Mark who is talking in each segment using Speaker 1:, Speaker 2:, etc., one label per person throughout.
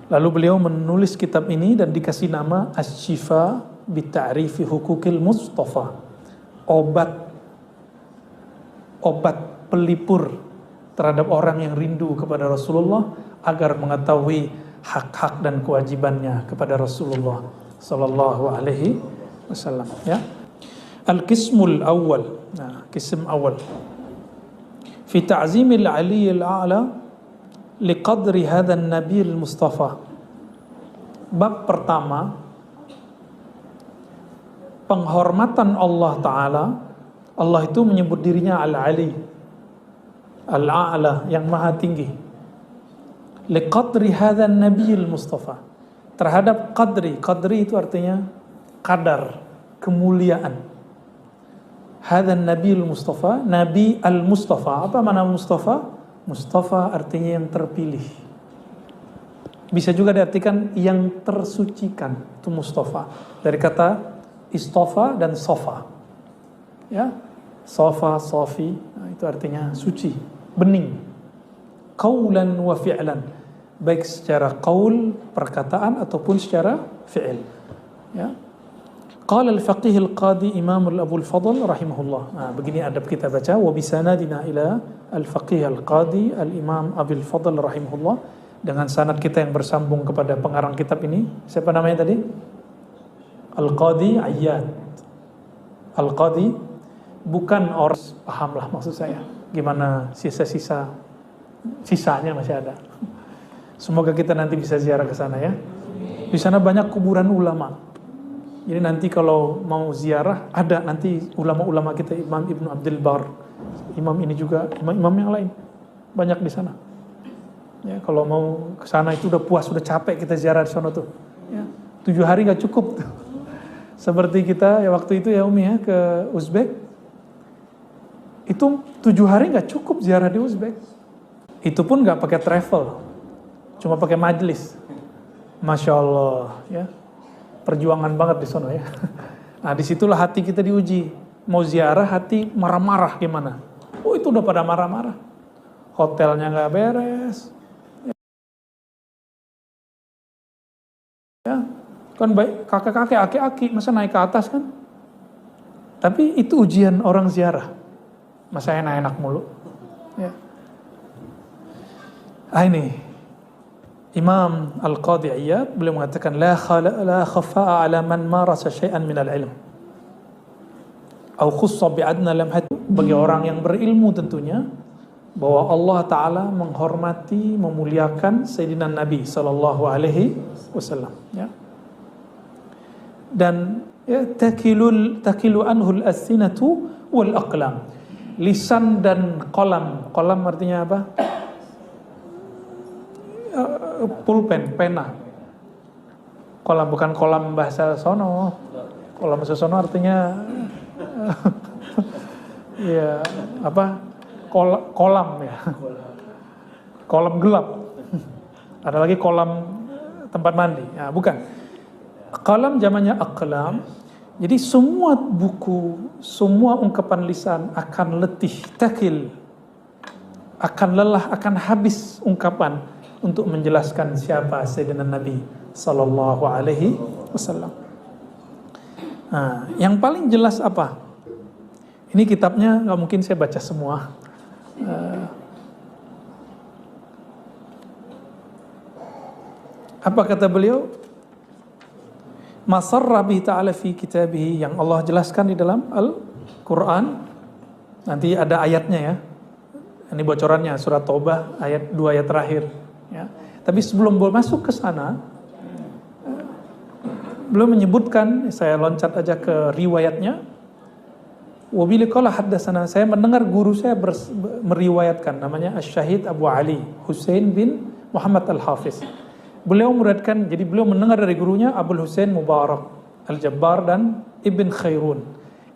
Speaker 1: Lalu beliau menulis kitab ini dan dikasih nama Asy-Syifa bi Ta'rifi Hukukil Mustafa. Obat pelipur terhadap orang yang rindu kepada Rasulullah agar mengetahui hak-hak dan kewajibannya kepada Rasulullah sallallahu alaihi wasallam, ya. Al-qismul awal. Nah, qism awal. Fi ta'zimil aliyil a'la liqadri hadzal nabiy al-mustafa. Bab pertama, penghormatan Allah Ta'ala. Allah itu menyebut dirinya Al-Ali, Al-A'la, yang maha tinggi. Liqadri hadzal nabiy al-mustafa, terhadap qadri itu artinya kadar, kemuliaan. Hadzal nabiy al-mustafa, nabi al-mustafa. Apa makna mustafa? Mustafa artinya yang terpilih. Bisa juga diartikan yang tersucikan, itu mustafa. Dari kata istofa dan sofa, ya, sofa, sofi, nah, itu artinya suci, bening. Qaulan wa fi'lan, baik secara qaul, perkataan, ataupun secara fi'il, ya. Qala al-faqih al-qadi Imam Abu al-Fadl rahimahullah. Nah, begini adab kita baca. Wa bisanadina ila al-faqih al-qadi al-Imam Abu al-Fadl rahimahullah, dengan sanad kita yang bersambung kepada pengarang kitab ini. Siapa namanya tadi? Al-Qadi Ayyad. Al-Qadi bukan orang, pahamlah maksud saya. Gimana sisanya masih ada. Semoga kita nanti bisa ziarah ke sana, ya. Di sana banyak kuburan ulama. Jadi nanti kalau mau ziarah, ada nanti ulama-ulama kita, Imam Ibnu Abdul Bar, imam ini juga, imam-imam yang lain, banyak di sana. Ya, kalau mau ke sana itu udah puas, udah capek kita ziarah di sana tuh. Ya, 7 hari nggak cukup. Seperti kita ya waktu itu ya Umi ya ke Uzbek, itu 7 hari nggak cukup ziarah di Uzbek. Itu pun nggak pakai travel, cuma pakai majlis. Masya Allah, ya. Perjuangan banget di sana, ya. Nah, disitulah hati kita diuji. Mau ziarah hati marah-marah gimana? Oh, itu udah pada marah-marah. Hotelnya nggak beres. Ya, kan baik kakek-kakek, aki-aki, masa naik ke atas kan? Tapi itu ujian orang ziarah. Masa enak-enak mulu. Ya. Ah, ini Imam Al-Qadi Iyad beliau mengatakan la khafa'a ala man marasa syai'an min al-ilm au khussa bi'adna lamhat, bagi orang yang berilmu tentunya, bahwa Allah Ta'ala menghormati, memuliakan Sayyidina Nabi Sallallahu Alaihi Wasallam, ya. Dan ya, takilu anhul as-sinatu wal aqlam, lisan dan kolam. Kolam artinya apa? Pulpen, pena. Kolam bukan kolam bahasa sono. Kolam bahasa sono artinya ya apa? Kolam ya. Kolam gelap. Ada lagi kolam tempat mandi. Ya, bukan. Kolam zamannya aqlam. Jadi semua buku, semua ungkapan lisan akan letih, takil, akan lelah, akan habis ungkapan untuk menjelaskan siapa Sayyidina Nabi Sallallahu Alaihi Wasallam. Nah, yang paling jelas apa? Ini kitabnya nggak mungkin saya baca semua. Apa kata beliau? Masarra bihi ta'ala fi kitabihi, yang Allah jelaskan di dalam Al-Quran. Nanti ada ayatnya, ya. Ini bocorannya surat Taubah ayat 2 ayat terakhir. Ya. Tapi sebelum masuk ke sana, belum menyebutkan, saya loncat aja ke riwayatnya. Wabili qala haddatsana, saya mendengar guru saya meriwayatkan, namanya Asy-Syahid Abu Ali Husain bin Muhammad Al-Hafiz. Beliau meriwayatkan, jadi beliau mendengar dari gurunya Abul Husain Mubarak Al-Jabbar dan Ibn Khairun.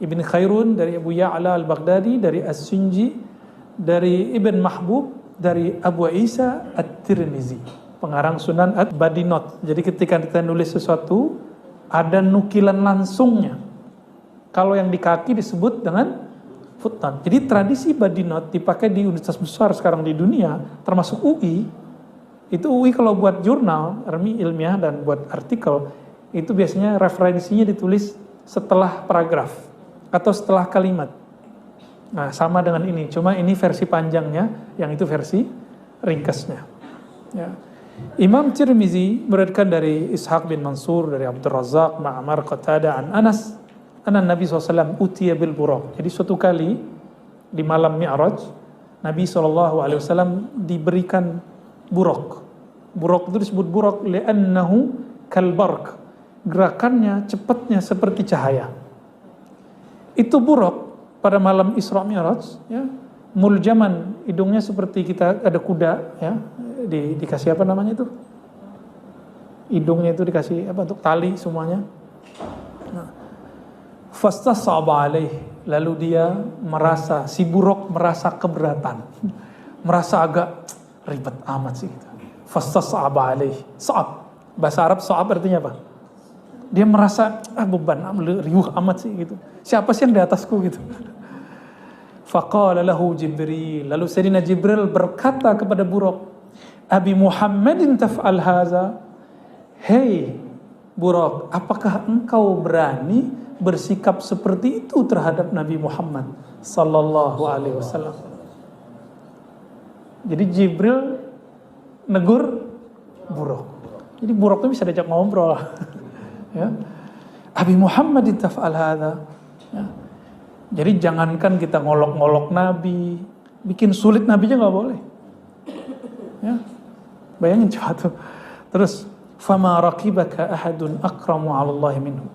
Speaker 1: Ibn Khairun dari Abu Ya'la Al-Baghdadi, dari As-Sinji, dari Ibn Mahbub, dari Abu Isa At-Tirmizi, pengarang Sunan At-Badinot. Jadi ketika kita nulis sesuatu, ada nukilan langsungnya. Kalau yang di kaki disebut dengan footnote. Jadi tradisi Badinot dipakai di universitas besar sekarang di dunia, termasuk UI, Itu UI kalau buat jurnal, ilmiah dan buat artikel, itu biasanya referensinya ditulis setelah paragraf atau setelah kalimat. Nah, sama dengan ini, cuma ini versi panjangnya, yang itu versi ringkasnya. Ya. Imam Tirmizi meriwayatkan dari Ishaq bin Mansur, dari Abdul Razzaq, Ma'mar, Qatadah, an Anas, anna Nabi SAW utiya bil buraq. Jadi suatu kali di malam Mi'raj, Nabi SAW diberikan buraq. Buraq itu disebut buraq li'annahu kalbarq. Gerakannya, cepatnya seperti cahaya. Itu buraq pada malam Isra Mi'raj, ya, muljaman, hidungnya seperti kita ada kuda, ya, dikasih apa namanya itu? Hidungnya itu dikasih apa, untuk tali semuanya. Nah, fastasaba alaih, lalu dia merasa, si buruk merasa keberatan, merasa agak ribet amat sih gitu. Fastasaba alaih, sa'ab, bahasa Arab sa'ab artinya apa? Dia merasa beban, riuh amat sih gitu. Siapa sih yang di atasku gitu? Faqala lahu Jibril, lalu Sayyidina Jibril berkata kepada buruk, Abi Muhammadin taf'al haza. Hei buruk, apakah engkau berani bersikap seperti itu terhadap Nabi Muhammad sallallahu alaihi wasallam? Jadi Jibril negur buruk. Jadi buruk itu bisa diajak ngobrol. Ya. Abi Muhammadin taf'al hadza. Ya. Jadi jangankan kita ngolok-ngolok Nabi, bikin sulit Nabinya nggak boleh. Ya. Bayangin coba tuh. Terus fama raqibaka ahadun akramu 'ala Allah minhu.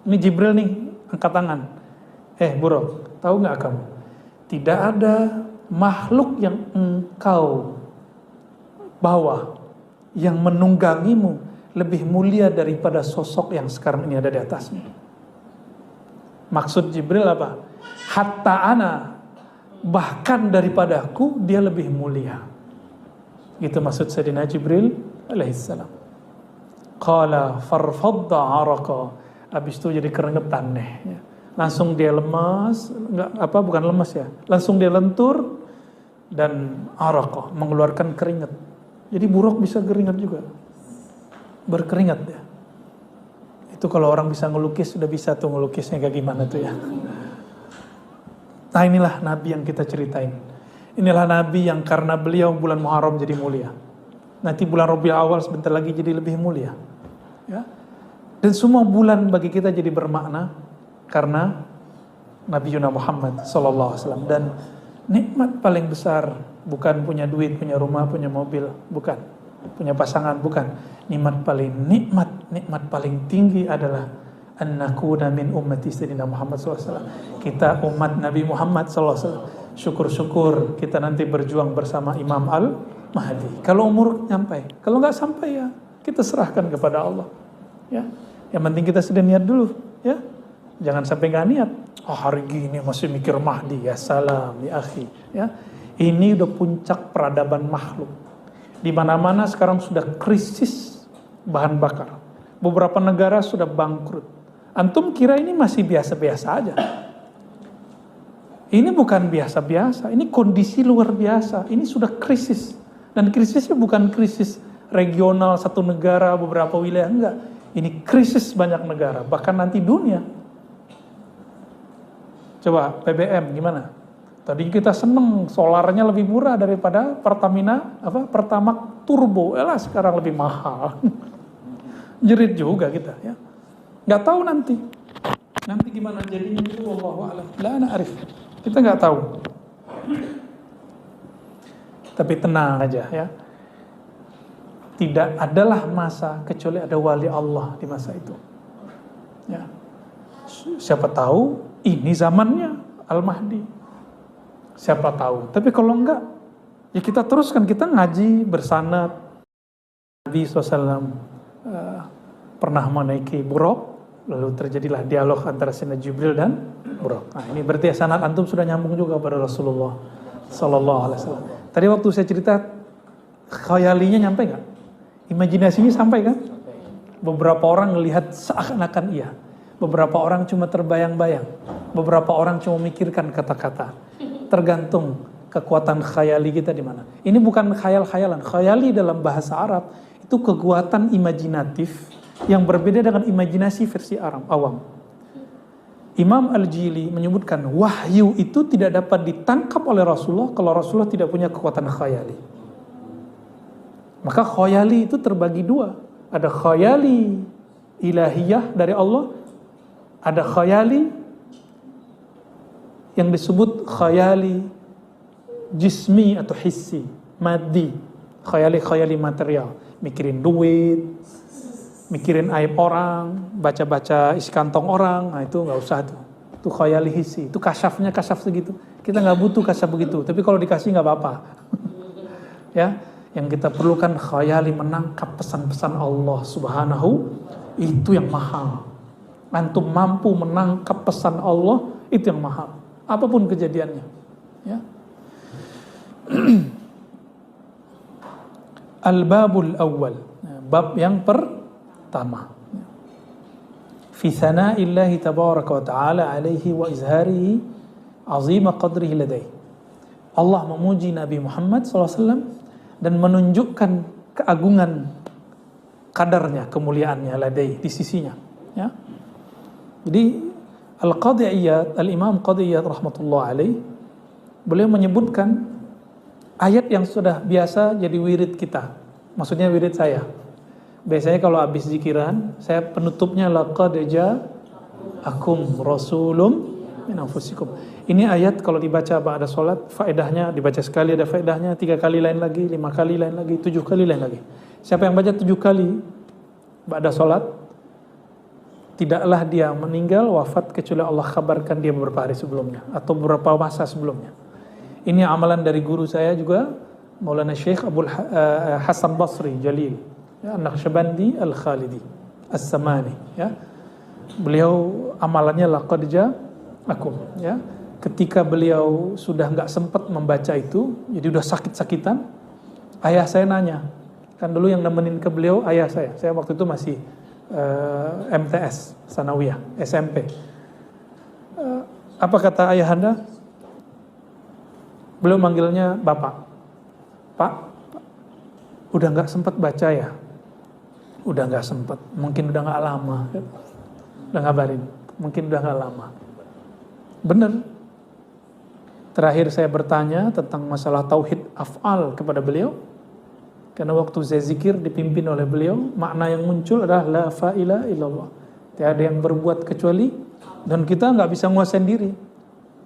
Speaker 1: Ini Jibril nih angkat tangan. Buruk, tahu nggak kamu? Tidak ada makhluk yang engkau bawa yang menunggangimu lebih mulia daripada sosok yang sekarang ini ada di atasmu. Maksud Jibril apa? Hatta ana, bahkan daripadaku dia lebih mulia. Gitu maksud Sayyidina Jibril alaihissalam. Qala farfadda araqa. Habis itu jadi keringetan nih. Ya. Langsung dia lemas, bukan lemas ya. Langsung dia lentur dan araqa, mengeluarkan keringat. Jadi buruk bisa keringat juga. Berkeringat ya. Itu kalau orang bisa ngelukis, sudah bisa tuh ngelukisnya kayak gimana tuh ya. Nah inilah Nabi yang kita ceritain. Inilah Nabi yang karena beliau bulan Muharram jadi mulia. Nanti bulan Rabiul Awal sebentar lagi jadi lebih mulia. Ya. Dan semua bulan bagi kita jadi bermakna karena Nabi Muhammad SAW. Dan nikmat paling besar bukan punya duit, punya rumah, punya mobil, bukan. Punya pasangan, bukan. Nikmat paling tinggi adalah annakuna min ummati sayyidina Muhammad SAW. Kita umat Nabi Muhammad SAW. Syukur-syukur kita nanti berjuang bersama Imam Al-Mahdi. Kalau umur nyampai, kalau nggak sampai ya kita serahkan kepada Allah. Ya, yang penting kita sudah niat dulu. Ya, jangan sampai nggak niat. Hari gini masih mikir Mahdi, ya salam, ya akhi. Ya, ini udah puncak peradaban makhluk. Di mana-mana sekarang sudah krisis bahan bakar. Beberapa negara sudah bangkrut. Antum kira ini masih biasa-biasa aja? Ini bukan biasa-biasa, ini kondisi luar biasa. Ini sudah krisis. Dan krisisnya bukan krisis regional satu negara, beberapa wilayah, enggak. Ini krisis banyak negara, bahkan nanti dunia. Coba BBM gimana? Tadi kita seneng solarnya lebih murah daripada Pertamax turbo, sekarang lebih mahal. Jerit juga kita ya. Nggak tahu nanti gimana jadinya itu, wallahu a'lam. La ana arif. Kita nggak tahu. Tapi tenang aja ya. Tidak adalah masa kecuali ada wali Allah di masa itu. Ya. Siapa tahu ini zamannya Al-Mahdi. Siapa tahu. Tapi kalau enggak, ya kita teruskan, kita ngaji bersanad. Nabi SAW pernah menaiki Buraq, lalu terjadilah dialog antara Sayyidina Jibril dan Buraq. Nah ini berarti sanad antum sudah nyambung juga pada Rasulullah Sallallahu Alaihi Wasallam. Tadi waktu saya cerita, khayalinya nyampe nggak? Imajinasinya sampai kan? Beberapa orang melihat seakan-akan iya. Beberapa orang cuma terbayang-bayang. Beberapa orang cuma memikirkan kata-kata. Tergantung kekuatan khayali kita di mana. Ini bukan khayal-khayalan. Khayali dalam bahasa Arab itu kekuatan imajinatif yang berbeda dengan imajinasi versi awam. Imam Al-Jili menyebutkan wahyu itu tidak dapat ditangkap oleh Rasulullah kalau Rasulullah tidak punya kekuatan khayali. Maka khayali itu terbagi dua. Ada khayali ilahiyah dari Allah, ada khayali yang disebut khayali jismi atau hissi, maddi, khayali material, mikirin duit, mikirin aib orang, baca-baca isi kantong orang, nah itu nggak usah tuh. Itu khayali hissi, itu kasyafnya kasyaf segitu. Kita nggak butuh kasyaf begitu, tapi kalau dikasih nggak apa-apa. Ya, yang kita perlukan khayali menangkap pesan-pesan Allah Subhanahu, itu yang mahal. Antum mampu menangkap pesan Allah, itu yang mahal. Apapun kejadiannya. Ya. Al-babul awal, bab yang pertama, fi thana'illahi tabaraka wa ta'ala alaihi wa izharihi azima qadrihi ladai. Allah memuji Nabi Muhammad SAW dan menunjukkan keagungan kadarnya, kemuliaannya ladai, di sisinya. Ya. Jadi Al-Qadhi Iyad, Al-Imam Qadhi Iyad rahmatullah alaih, beliau menyebutkan ayat yang sudah biasa jadi wirid kita. Maksudnya wirid saya. Biasanya kalau habis zikiran, saya penutupnya laqad ja'akum rasulun min anfusikum. Ini ayat kalau dibaca ba'da salat, faedahnya dibaca sekali ada faedahnya, 3 kali lain lagi, 5 kali lain lagi, 7 kali lain lagi. Siapa yang baca 7 kali ba'da salat, tidaklah dia meninggal wafat kecuali Allah kabarkan dia beberapa hari sebelumnya atau beberapa masa sebelumnya. Ini amalan dari guru saya juga, Maulana Syekh Abdul Hasan Basri Jalil, ya, Naqsyabandi Al-Khalidi As-Samani, ya. Beliau amalannya laqad ja'akum, ya. Ketika beliau sudah enggak sempat membaca itu, jadi udah sakit-sakitan, ayah saya nanya. Kan dulu yang nemenin ke beliau ayah saya. Saya waktu itu masih MTS, Sanawiyah, SMP. Apa kata ayah Anda? Beliau manggilnya Bapak. Pak, udah nggak sempat baca ya? Udah nggak sempat, mungkin udah nggak lama. Udah ngabarin, mungkin udah nggak lama. Bener. Terakhir saya bertanya tentang masalah tauhid af'al kepada beliau, karena waktu saya zikir dipimpin oleh beliau, makna yang muncul adalah la fa'ila illallah. Tiada yang berbuat kecuali, dan kita nggak bisa nguasain diri.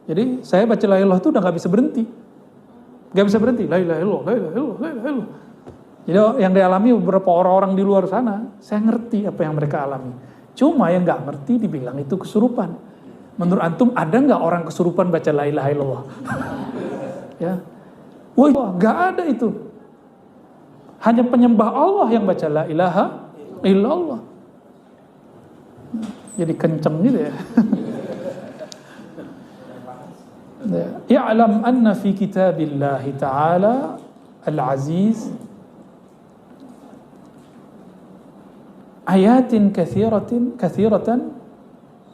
Speaker 1: Jadi saya baca la ilaha illallah itu udah nggak bisa berhenti. Nggak bisa berhenti, la ilaha illallah, la ilaha illallah, la ilaha illallah. Jadi yang dialami beberapa orang-orang di luar sana, saya ngerti apa yang mereka alami. Cuma yang nggak ngerti dibilang itu kesurupan. Menurut antum ada nggak orang kesurupan baca la ilaha illallah? Ya, wah nggak ada itu. Hanya penyembah Allah yang baca la ilaha illallah. Jadi kenceng gitu ya. I'lam anna fi kitabillahi ta'ala al-aziz ayatin kathiratan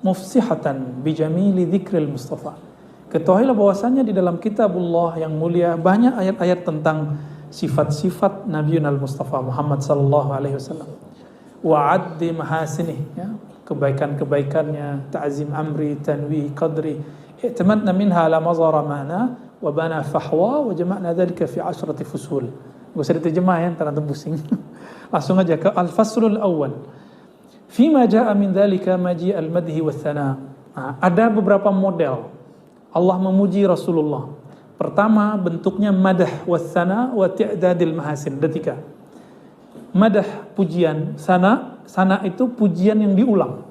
Speaker 1: mufsihatan bijamili dzikril Mustafa. Ketahuilah bahwasannya di dalam kitabullah yang mulia banyak ayat-ayat tentang sifat-sifat Nabiyyuna al-Mustafa Muhammad sallallahu alaihi wasallam. Wa addi mahasinih, ya, kebaikan-kebaikannya, ta'zim amri, tanwi, qadri. I'tamadna minha ala mazara mana wa bana fahwa wa jama'na dhalika fi 10 fusul. Gak usah diterjemah ya, ntar antum pusing. Langsung aja ke al-faslul awal. Fima ja'a min dhalika maji' al-madhi wa thana. Ada beberapa model Allah memuji Rasulullah. Pertama bentuknya madah wa thana wa ti'dadil mahasin. Ada 3. Madah pujian, sana itu pujian yang diulang.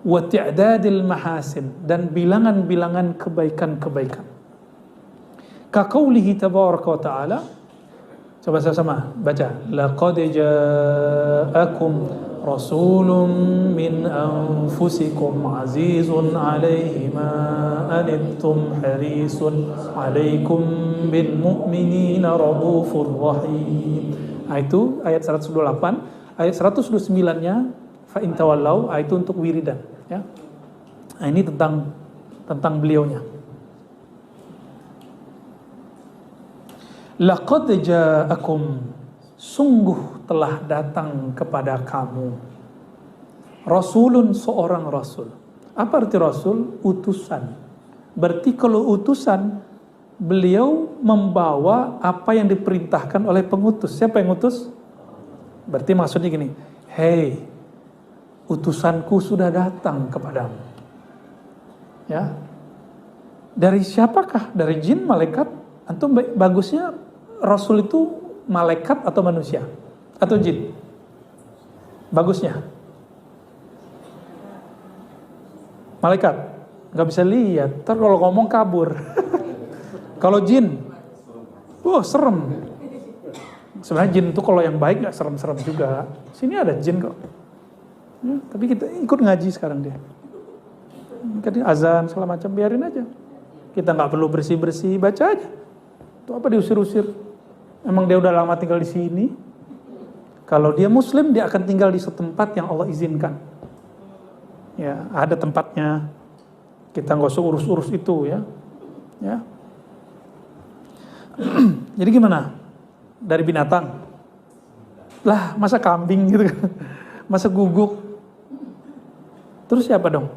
Speaker 1: Wa ti'dadil mahasin, dan bilangan-bilangan kebaikan-kebaikan. Ka qaulihi tabaraka wa ta'ala. Coba sama-sama baca. Laqad ja'akum rasulun min anfusikum azizun 'alaihi ma anittum harisun 'alaikum bil mu'minina raufur rahim. Itu ayat 128. Ayat 129-nya fa in tawallau, itu untuk wiridan, ya. Nah, ini tentang beliaunya. Laqad ja'akum, sungguh telah datang kepada kamu, rasulun, seorang rasul. Apa arti rasul? Utusan. Berarti kalau utusan, beliau membawa apa yang diperintahkan oleh pengutus. Siapa yang utus? Berarti maksudnya gini, hei, utusanku sudah datang kepadamu. Ya. Dari siapakah? Dari jin, malaikat? Antum bagusnya rasul itu malaikat atau manusia? Atau jin? Bagusnya malaikat. Gak bisa lihat, ntar kalau ngomong kabur. Kalau jin, serem. Sebenarnya jin itu kalau yang baik gak serem-serem juga. Sini ada jin kok. Ya, tapi kita ikut ngaji sekarang dia. Kadang azan segala macam, biarin aja. Kita gak perlu bersih-bersih, baca aja. Itu apa diusir-usir? Emang dia udah lama tinggal di sini? Kalau dia muslim, dia akan tinggal di setempat yang Allah izinkan. Ya, ada tempatnya. Kita nggak usah urus-urus itu ya. Ya. Jadi gimana? Dari binatang? Lah, masa kambing gitu kan? Masa guguk? Terus siapa dong?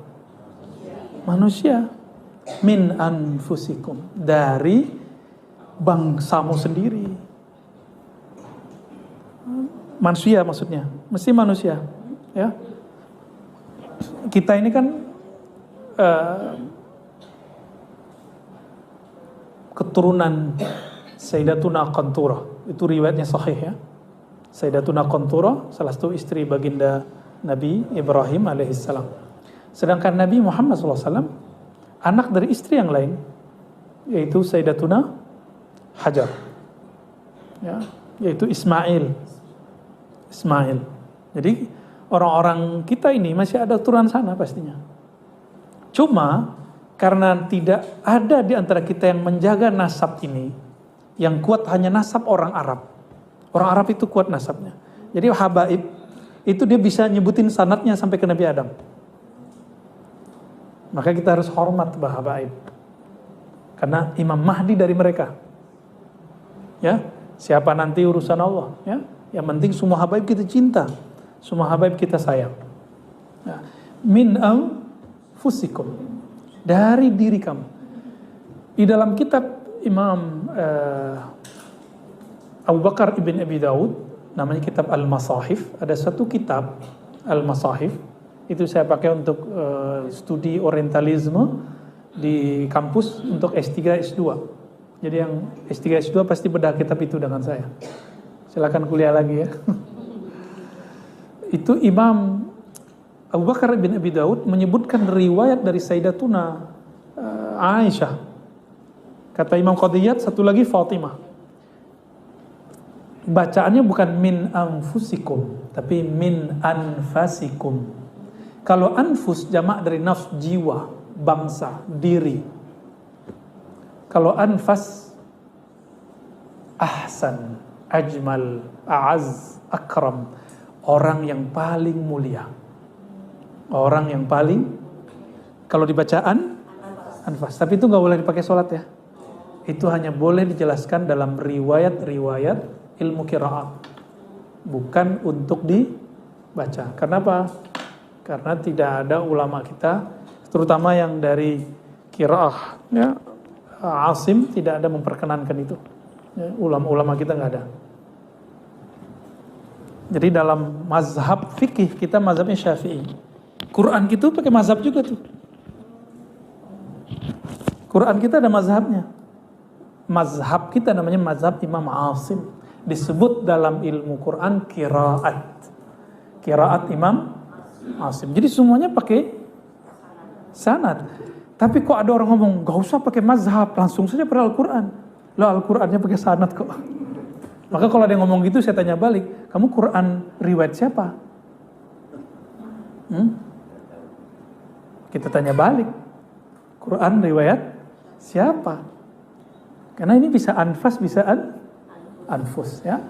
Speaker 1: Manusia. Min anfusikum, dari bangsamu sendiri. Manusia maksudnya, mesti manusia, ya. Kita ini kan keturunan Sayyidatuna Qanturah, itu riwayatnya sahih ya. Sayyidatuna Qanturah salah satu istri baginda Nabi Ibrahim alaihissalam. Sedangkan Nabi Muhammad SAW anak dari istri yang lain, yaitu Sayyidatuna Hajar, ya, yaitu Ismail. Jadi orang-orang kita ini masih ada turunan sana pastinya. Cuma karena tidak ada di antara kita yang menjaga nasab ini, yang kuat hanya nasab orang Arab. Orang Arab itu kuat nasabnya. Jadi habaib itu dia bisa nyebutin sanadnya sampai ke Nabi Adam. Maka kita harus hormat habaib. Karena Imam Mahdi dari mereka. Ya, siapa nanti urusan Allah, ya. Yang penting semua habaib kita cinta, semua habaib kita sayang. Ya. Min anfusikum, dari diri kamu. Di dalam kitab Imam Abu Bakar ibn Abi Daud, namanya kitab Al-Masahif, ada satu kitab Al-Masahif, itu saya pakai untuk studi orientalisme di kampus untuk S3, S2. Jadi yang S3, S2 pasti bedah kitab itu dengan saya. Silakan kuliah lagi ya. Itu Imam Abu Bakar bin Abi Daud menyebutkan riwayat dari Sayyidatuna Aisyah. Kata Imam Qadiyat, satu lagi Fatimah. Bacaannya bukan min anfusikum, tapi min anfasikum. Kalau anfus jamak dari nafs, jiwa, bangsa, diri. Kalau anfas, ahsan, ajmal, a'az, akram, orang yang paling mulia, orang yang paling, kalau dibacaan anfas, tapi itu nggak boleh dipakai sholat ya, itu hanya boleh dijelaskan dalam riwayat-riwayat ilmu qiraat, bukan untuk dibaca. Kenapa? Karena tidak ada ulama kita, terutama yang dari qiraah ya, Asim, tidak ada memperkenankan itu ya, ulama-ulama kita nggak ada. Jadi dalam mazhab fikih kita mazhabnya Syafi'i. Quran kita pakai mazhab juga tuh. Quran kita ada mazhabnya. Mazhab kita namanya mazhab Imam Asim. Disebut dalam ilmu Quran qiraat. Qiraat Imam Asim. Jadi semuanya pakai sanad. Tapi kok ada orang ngomong gak usah pakai mazhab, langsung saja pada Al-Quran. Lah Al-Qurannya pakai sanad kok. Maka kalau ada yang ngomong gitu saya tanya balik, kamu Quran riwayat siapa? Kita tanya balik, Quran riwayat siapa? Karena ini bisa anfas, bisa anfus ya.